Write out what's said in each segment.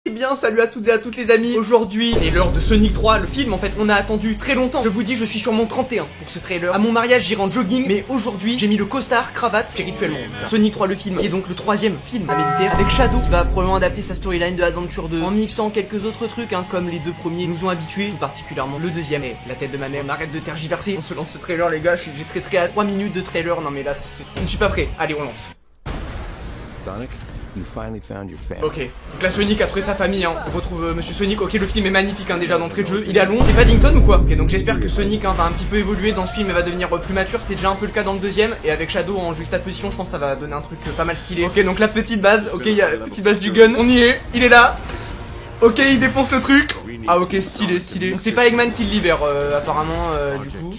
Eh bien salut à toutes et à toutes les amis. Aujourd'hui est l'heure de Sonic 3, le film en fait on a attendu très longtemps. Je vous dis je suis sur mon 31 pour ce trailer. À mon mariage j'irai en jogging, mais aujourd'hui j'ai mis le costard, cravate, spirituellement. Sonic 3 le film, qui est donc le troisième film à méditer, avec Shadow qui va probablement adapter sa storyline de Adventure 2 en mixant quelques autres trucs comme les deux premiers nous ont habitués, particulièrement le deuxième. Et la tête de ma mère, on arrête de tergiverser. On se lance ce trailer les gars, j'ai très à 3 minutes de trailer. Non mais là c'est... Je ne suis pas prêt, allez on lance. Sonic, you finally found your family. Ok, donc là Sonic a trouvé sa famille, hein. On retrouve Monsieur Sonic. Ok, le film est magnifique hein, déjà d'entrée de jeu. Il est long, c'est Paddington ou quoi? Ok, donc j'espère que Sonic va un petit peu évoluer dans ce film et va devenir plus mature. C'était déjà un peu le cas dans le deuxième. Et avec Shadow en juxtaposition, je pense que ça va donner un truc pas mal stylé. Ok, donc la petite base, ok, il y a la petite base du gun. On y est, il est là. Ok, il défonce le truc. Ah ok, stylé. Donc c'est pas Eggman qui le libère apparemment du coup.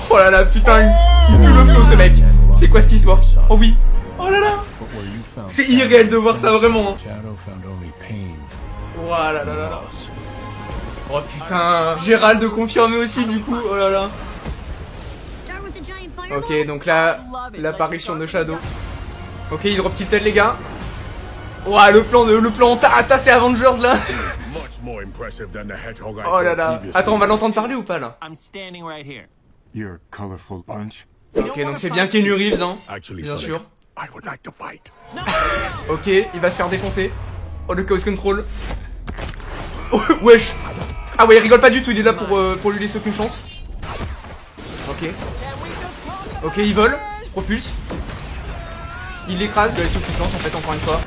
Oh là là, putain, il pue le flow ce mec. C'est quoi cette histoire? Oh oui. Oh là là. C'est irréel de voir ça vraiment. Oh là là là. Oh putain. Gérald de confirmer aussi du coup. Oh là là. Ok, donc là, l'apparition de Shadow. Ok, il drop tilted les gars. Ouah, le plan tassé Avengers là. Oh là là. Attends, on va l'entendre parler ou pas là? Ok, donc c'est bien Keanu Reeves hein. Bien sûr. Ok, il va se faire défoncer. Oh le chaos control. Oh, wesh. Ah ouais, il rigole pas du tout, il est là pour lui laisser aucune chance. Ok. Ok, il vole, il se propulse. Il l'écrase, il doit laisser aucune chance en fait, encore une fois.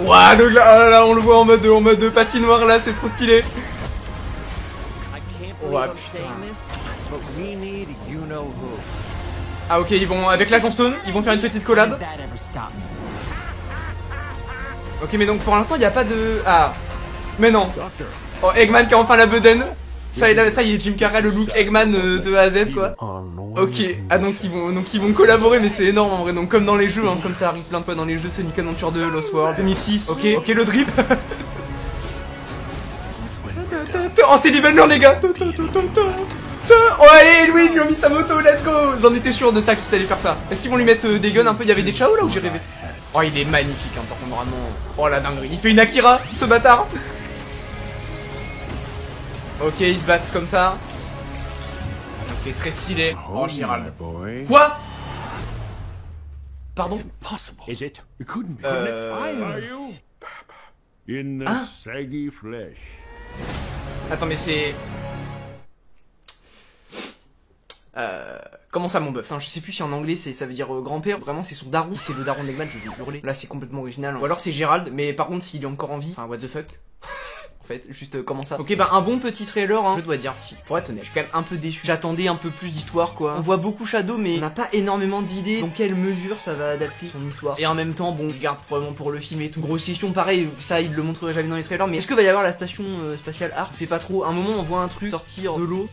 Ouah, le gars, oh là là, on le voit en mode patinoire là, c'est trop stylé. Ouah, putain. Ah ok, ils vont, avec l'agent Stone, ils vont faire une petite collab. Ok, mais donc pour l'instant, il n'y a pas de... Ah. Mais non. Oh, Eggman qui a enfin la bedaine. Ça y est, Jim Carrey, le look Eggman de A à Z quoi. Ok, ah donc ils vont collaborer, mais c'est énorme en vrai. Donc comme dans les jeux, hein, comme ça arrive plein de fois dans les jeux, Sonic Adventure 2, Lost World, 2006. Ok, le drip. Oh c'est Leveler les gars. Oh allez, lui ils lui ont mis sa moto, let's go. J'en étais sûr de ça qu'ils allaient faire ça. Est-ce qu'ils vont lui mettre des guns un peu? Il y avait des Chao là où j'ai rêvé? Oh il est magnifique hein, par contre vraiment. Oh la dinguerie, il fait une Akira ce bâtard. Ok, ils se battent comme ça. Ok, très stylé. Oh, Gérald. Quoi? Pardon? Hein? Attends, mais c'est... Comment ça mon bœuf? Je sais plus si en anglais ça veut dire grand-père. Vraiment c'est son daron. C'est le daron d'Eggman, je vais hurler. Là c'est complètement original. Ou alors c'est Gérald, mais par contre s'il est encore en vie, enfin what the fuck. En fait, juste comment ça? Ok, bah un bon petit trailer, hein, je dois dire, si. Pour être honnête, je suis quand même un peu déçu. J'attendais un peu plus d'histoire, quoi. On voit beaucoup Shadow, mais on n'a pas énormément d'idées dans quelle mesure ça va adapter son histoire. Et en même temps, bon, on se garde probablement pour le film et tout. Grosse question, pareil, ça il le montrerait jamais dans les trailers, mais est-ce que va y avoir la station spatiale Ark? C'est pas trop. À un moment, on voit un truc sortir de l'eau.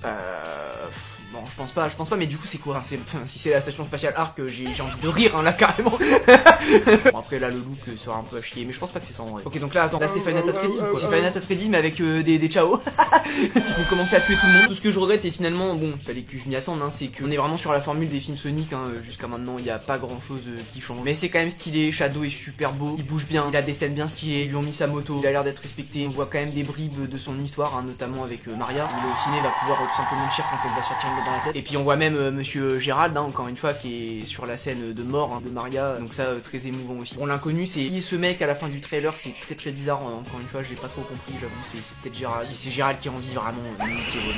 Bon, je pense pas, mais du coup, c'est quoi? Enfin, si c'est la station spatiale Ark, j'ai envie de rire, hein, là, carrément. Bon, après, là, le look sera un peu à chier, mais je pense pas que c'est ça en vrai. Ok, donc là, attends, là, c'est Five Nights at Freddy's, quoi. C'est Five Nights at Freddy's, mais avec des Chao. Ils vont commencer à tuer tout le monde. Tout ce que je regrette, et finalement, bon, il fallait que je m'y attende, hein, c'est qu'on est vraiment sur la formule des films Sonic, hein. Jusqu'à maintenant, il y a pas grand chose qui change. Mais c'est quand même stylé, Shadow est super beau, il bouge bien, il a des scènes bien stylées, ils lui ont mis sa moto, il a l'air d'être respecté. On voit quand même des bribes de son histoire, hein, notamment avec Maria. Il est au ciné, va pouvoir tout simplement le chier quand elle va sortir une balle dans la tête. Et puis on voit même Monsieur Gérald, hein, encore une fois, qui est sur la scène de mort hein, de Maria, donc ça très émouvant aussi. Bon, l'inconnu, c'est qui est ce mec à la fin du trailer, c'est très bizarre. Encore une fois, je l'ai pas trop compris, j'avoue, c'est peut-être Gérald. Si c'est Gérald qui a envie vraiment,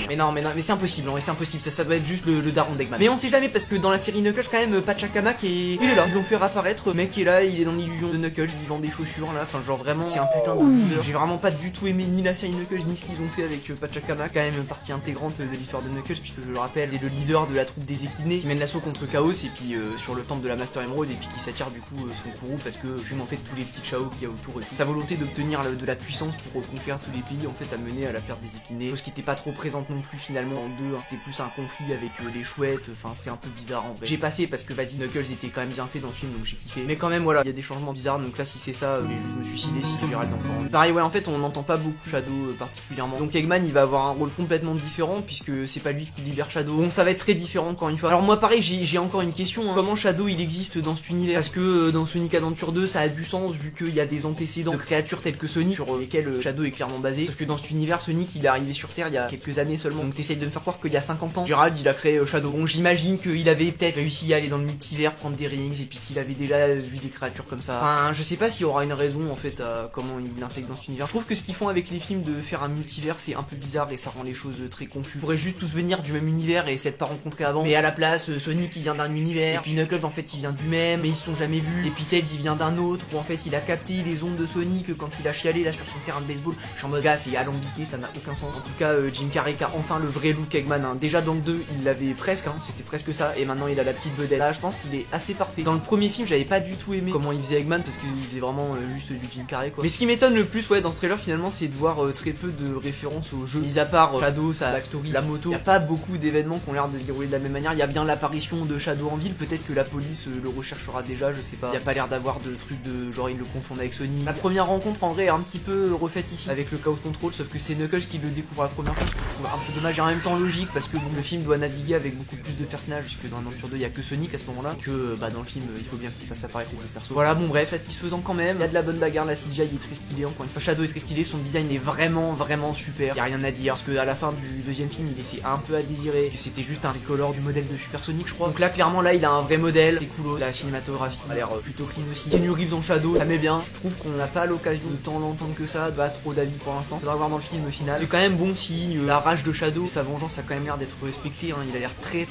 mais non, mais c'est impossible, c'est impossible. Ça doit être juste le daron d'Eggman. Mais on sait jamais parce que dans la série Knuckles, quand même, Pachacamac il est là. Ils l'ont fait réapparaître, le mec est là, il est dans l'illusion de Knuckles, il vend des chaussures là. Enfin, genre vraiment, c'est un putain de loser. J'ai vraiment pas du tout aimé ni la série Knuckles ni ce qu'ils ont fait avec Pachacamac, quand même partie intégrante de l'histoire de Knuckles, puisque je le rappelle, c'est le leader de la troupe des équinés qui mène l'assaut contre Chaos et puis sur le temple de la Master Emerald et puis qui s'attire du coup son courroux parce que fume en fait tous les petits Chao qu'il y a autour et tout. Sa volonté d'obtenir de la puissance pour conquérir tous les pays en fait a mené à l'affaire des équinés, chose qui était pas trop présente non plus finalement en deux, hein. C'était plus un conflit avec les chouettes, enfin c'était un peu bizarre en vrai. J'ai passé parce que vas-y Knuckles était quand même bien fait dans le film donc j'ai kiffé, mais quand même voilà, il y a des changements bizarres donc là si c'est ça, je me suis sidé si Gérald encore. Pareil ouais, en fait on n'entend pas beaucoup Shadow particulièrement, donc Eggman il va avoir un rôle complètement différent puisque c'est pas lui qui libère Shadow Shadow. Bon, ça va être très différent encore une fois. Alors moi pareil, j'ai encore une question, hein. Comment Shadow il existe dans cet univers? Parce que dans Sonic Adventure 2 ça a du sens vu qu'il y a des antécédents de créatures telles que Sonic sur lesquelles Shadow est clairement basé. Parce que dans cet univers, Sonic il est arrivé sur Terre il y a quelques années seulement. Donc t'essayes de me faire croire qu'il y a 50 ans, Gérald il a créé Shadow. Bon, j'imagine qu'il avait peut-être réussi à aller dans le multivers, prendre des rings et puis qu'il avait déjà vu des créatures comme ça. Enfin, je sais pas s'il y aura une raison en fait à comment il l'intègre dans cet univers. Je trouve que ce qu'ils font avec les films de faire un multivers c'est un peu bizarre et ça rend les choses très confuses. Ils pourraient juste tous venir du même univers et s'être pas rencontrés avant. Mais à la place, Sonic il vient d'un univers, et puis Knuckles en fait il vient du même, mais ils se sont jamais vus. Et puis Tails il vient d'un autre, où en fait il a capté les ondes de Sonic quand il a chialé là sur son terrain de baseball. Je suis en mode gars, c'est alambiqué, ça n'a aucun sens. En tout cas, Jim Carrey a enfin le vrai look Eggman. Hein. Déjà dans le 2, il l'avait presque, hein, c'était presque ça, et maintenant il a la petite bedaine. Là, je pense qu'il est assez parfait. Dans le premier film, j'avais pas du tout aimé comment il faisait Eggman parce qu'il faisait vraiment juste du Jim Carrey quoi. Mais ce qui m'étonne le plus, ouais, dans ce trailer finalement, c'est de voir très peu de références au jeu. Mis à part Shadow, sa backstory, la moto, y a pas beaucoup d'événements qui ont l'air de se dérouler de la même manière. Il y a bien l'apparition de Shadow en ville, peut-être que la police le recherchera déjà, je sais pas. Y a pas l'air d'avoir de trucs de genre ils le confondent avec Sonic. La première rencontre en vrai est un petit peu refaite ici avec le Chaos Control, sauf que c'est Knuckles qui le découvre la première fois, ce que je trouve un peu dommage et en même temps logique parce que bon, le film doit naviguer avec beaucoup plus de personnages puisque dans Adventure 2 il y a que Sonic à ce moment-là, que bah dans le film il faut bien qu'il fasse apparaître les autres persos. Voilà, bon bref, satisfaisant quand même. Il y a de la bonne bagarre, la CGI est très stylée, encore une fois Shadow est très stylé, son design est vraiment super. Y a rien à dire parce que à la fin du deuxième film il laissait un peu à désirer parce que c'était juste un recolor du modèle de Super Sonic je crois. Donc là clairement là il a un vrai modèle, c'est cool. La cinématographie a l'air plutôt clean aussi. Keanu Reeves en Shadow, ça met bien. Je trouve qu'on n'a pas l'occasion de tant l'entendre que ça, pas trop d'avis pour l'instant. Faudra voir dans le film final. C'est quand même bon si la rage de Shadow, sa vengeance a quand même l'air d'être respectée. Hein. Il a l'air très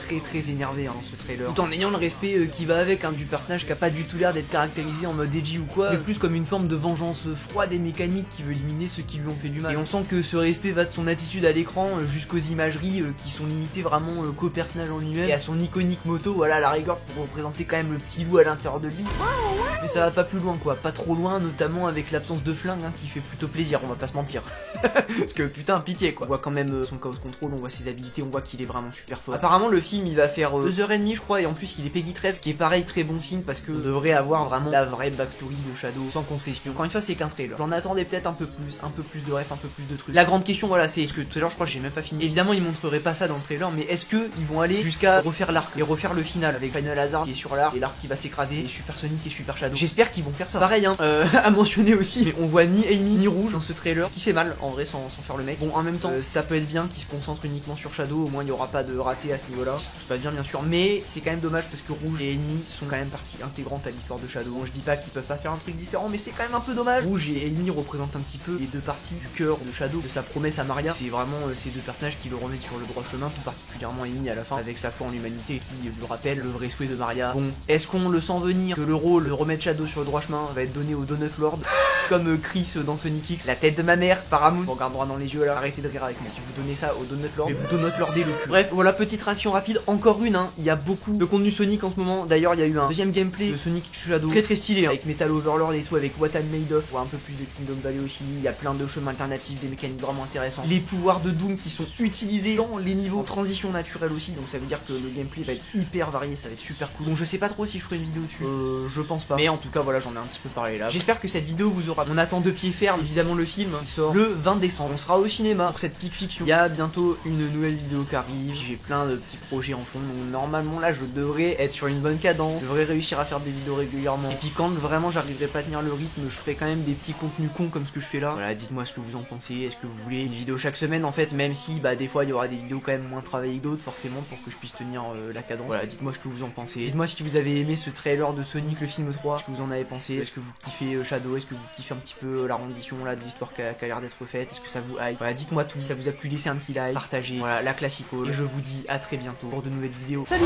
énervé hein, dans ce trailer. Tout en ayant le respect qui va avec hein, du personnage qui a pas du tout l'air d'être caractérisé en mode edgy ou quoi, mais plus comme une forme de vengeance froide et mécanique qui veut éliminer ceux qui lui ont fait du mal. Et on sent que ce respect va de son attitude à l'écran jusqu'aux imageries qui sont limitées vraiment qu'au personnage en lui-même et à son iconique moto, voilà, à la rigueur pour représenter quand même le petit loup à l'intérieur de lui. Mais ça va pas plus loin quoi, pas trop loin, notamment avec l'absence de flingue hein, qui fait plutôt plaisir, on va pas se mentir. Parce que putain, pitié quoi. On voit quand même son Chaos Control, on voit ses habilités, on voit qu'il est vraiment super fort. Apparemment le film il va faire 2h30 je crois, et en plus il est Peggy 13, qui est pareil très bon signe parce que on devrait avoir vraiment la vraie backstory de Shadow sans concession. Encore une fois c'est qu'un trailer. J'en attendais peut-être un peu plus de refs, un peu plus de trucs. La grande question voilà c'est, est-ce que tout à l'heure je crois que j'ai même pas fini. Évidemment ils montreraient pas ça dans le trailer, mais est-ce que ils vont aller jusqu'à refaire l'arc et refaire le final avec Final Hazard qui est sur l'arc et l'arc qui va s'écraser et Super Sonic et Super Shadow. J'espère qu'ils vont faire ça. Pareil hein, à mentionner aussi, mais on voit ni Amy ni Rouge dans ce trailer, ce qui fait mal en vrai sans faire le mec. Bon en même temps ça peut être bien qu'ils se concentrent uniquement sur Shadow, au moins il y aura pas de raté à ce niveau là. C'est pas bien sûr, mais c'est quand même dommage parce que Rouge et Amy sont quand même partie intégrante à l'histoire de Shadow. Bon je dis pas qu'ils peuvent pas faire un truc différent, mais c'est quand même un peu dommage. Rouge et Amy représentent un petit peu les deux parties du cœur de Shadow, de sa promesse à Maria. C'est vraiment ces deux personnages qui le remettent sur le droit chemin, tout particulièrement Amy à la fin avec sa foi en l'humanité qui lui rappelle le vrai souhait de Maria. Bon, est-ce qu'on le sent venir que le rôle de remettre Shadow sur le droit chemin va être donné au Donut Lord comme Chris dans Sonic X, la tête de ma mère, Paramount. On regarde droit dans les yeux là, arrêtez de rire avec moi. Si vous donnez ça au Donut Lord, je vais vous Donut Lorder le cul. Bref, voilà, petite réaction rapide, encore une hein, il y a beaucoup de contenu Sonic en ce moment. D'ailleurs il y a eu un deuxième gameplay de Sonic X Shadow, très stylé hein, avec Metal Overlord et tout, avec What I'm Made Of, un peu plus de Kingdom Valley aussi. Il y a plein de chemins alternatifs, des mécaniques vraiment intéressantes, les pouvoirs de Doom qui sont utilisés dans les niveaux en transition naturelle aussi, donc ça veut dire que le gameplay va être hyper varié, ça va être super cool. Donc je sais pas trop si je ferai une vidéo dessus, je pense pas, mais en tout cas voilà, j'en ai un petit peu parlé là. J'espère que cette vidéo vous aura. On attend de pied ferme évidemment le film qui sort le 20 décembre. On sera au cinéma pour cette Peak Fiction. Il y a bientôt une nouvelle vidéo qui arrive, j'ai plein de petits projets en fond, donc normalement là je devrais être sur une bonne cadence, je devrais réussir à faire des vidéos régulièrement. Et puis quand vraiment j'arriverai pas à tenir le rythme, je ferai quand même des petits contenus cons comme ce que je fais là. Voilà, dites-moi ce que vous en pensez, est-ce que vous voulez une vidéo chaque semaine en fait, même si bah des fois il y aura des vidéos quand même moins travaillées que d'autres forcément pour que je puisse tenir la cadence. Voilà, dites-moi ce que vous en pensez. Dites-moi si vous avez aimé ce trailer de Sonic le film 3, ce que vous en avez pensé, est-ce que vous kiffez Shadow, est-ce que vous kiffez un petit peu la rendition là de l'histoire qui a l'air d'être faite, est-ce que ça vous hype. Voilà, dites-moi tout, si ça vous a plu, laissez un petit like, partagez, voilà la classico, et je vous dis à très bientôt pour de nouvelles vidéos. Salut.